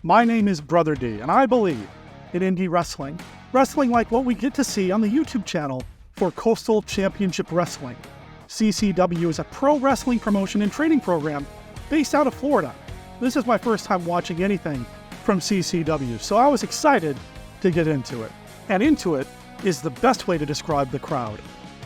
My name is Brother D, and I believe in indie wrestling. Wrestling like what we get to see on the YouTube channel for Coastal Championship Wrestling. CCW is a pro wrestling promotion and training program based out of Florida. This is my first time watching anything from CCW, so I was excited to get into it. And into it is the best way to describe the crowd.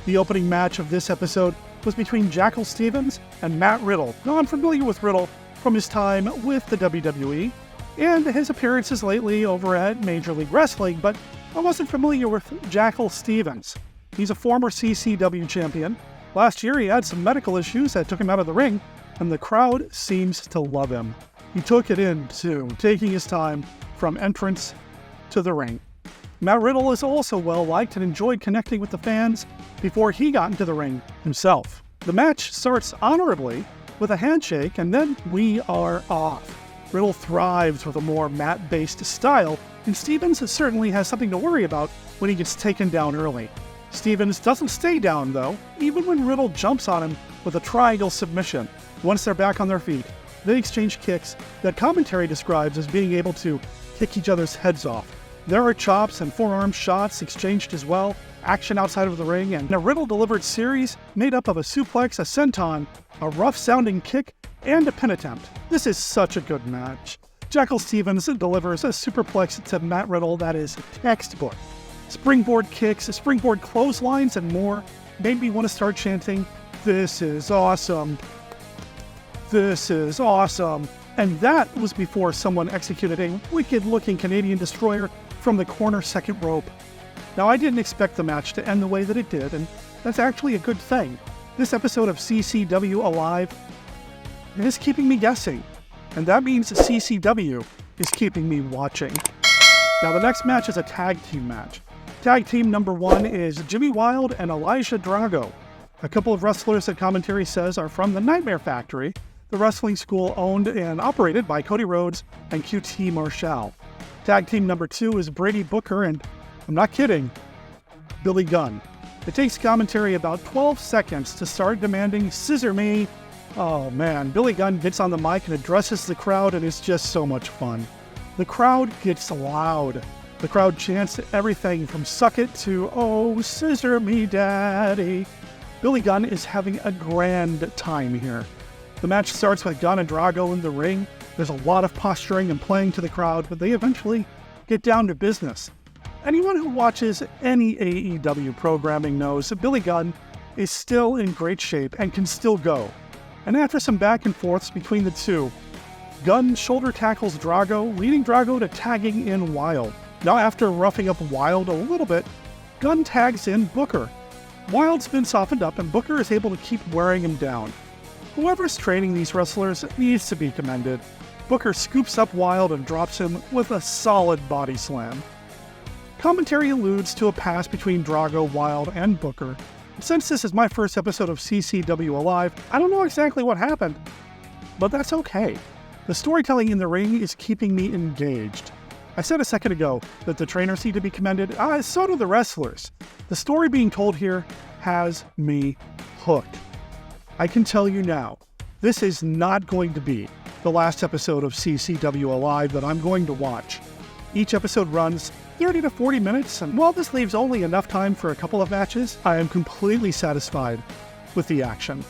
The opening match of this episode was between Jackal Stevens and Matt Riddle. Now, I'm familiar with Riddle from his time with the WWE and his appearances lately over at Major League Wrestling, but I wasn't familiar with Jackal Stevens. He's a former CCW champion. Last year, he had some medical issues that took him out of the ring, and the crowd seems to love him. He took it in, too, taking his time from entrance to the ring. Matt Riddle is also well-liked and enjoyed connecting with the fans before he got into the ring himself. The match starts honorably with a handshake, and then we are off. Riddle thrives with a more mat-based style, and Stevens certainly has something to worry about when he gets taken down early. Stevens doesn't stay down, though, even when Riddle jumps on him with a triangle submission. Once they're back on their feet, they exchange kicks that commentary describes as being able to kick each other's heads off. There are chops and forearm shots exchanged as well, action outside of the ring, and a Riddle-delivered series made up of a suplex, a senton, a rough-sounding kick, and a pin attempt. This is such a good match. Jackal Stevens delivers a superplex to Matt Riddle that is textbook. Springboard kicks, springboard clotheslines, and more made me want to start chanting, "This is awesome. This is awesome." And that was before someone executed a wicked-looking Canadian destroyer from the corner second rope. Now, I didn't expect the match to end the way that it did, and that's actually a good thing. This episode of CCW Alive is keeping me guessing, and that means CCW is keeping me watching. Now, the next match is a tag team match. Tag team number 1 is Jimmy Wild and Elijah Drago. A couple of wrestlers that commentary says are from the Nightmare Factory, the wrestling school owned and operated by Cody Rhodes and QT Marshall. Tag team number 2 is Brady Booker and, I'm not kidding, Billy Gunn. It takes commentary about 12 seconds to start demanding "Scissor me." Oh man, Billy Gunn gets on the mic and addresses the crowd, and it's just so much fun. The crowd gets loud. The crowd chants everything from "suck it" to "oh, scissor me, daddy." Billy Gunn is having a grand time here. The match starts with Gunn and Drago in the ring. There's a lot of posturing and playing to the crowd, but they eventually get down to business. Anyone who watches any AEW programming knows that Billy Gunn is still in great shape and can still go. And after some back and forths between the two, Gunn shoulder tackles Drago, leading Drago to tagging in Wild. Now, after roughing up Wild a little bit, Gunn tags in Booker. Wild's been softened up, and Booker is able to keep wearing him down. Whoever's training these wrestlers needs to be commended. Booker scoops up Wild and drops him with a solid body slam. Commentary alludes to a pass between Drago, Wild, and Booker. Since this is my first episode of CCW Alive, I don't know exactly what happened, but that's okay. The storytelling in the ring is keeping me engaged. I said a second ago that the trainers need to be commended, so do the wrestlers. The story being told here has me hooked. I can tell you now, this is not going to be the last episode of CCW Alive that I'm going to watch. Each episode runs 30 to 40 minutes, and while this leaves only enough time for a couple of matches, I am completely satisfied with the action.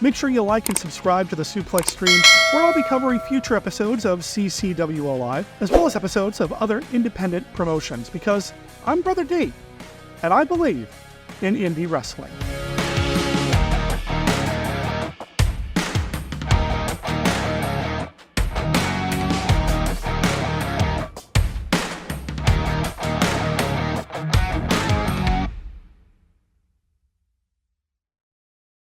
Make sure you like and subscribe to the Suplex stream, where I'll be covering future episodes of CCW Alive, as well as episodes of other independent promotions, because I'm Brother D, and I believe in indie wrestling.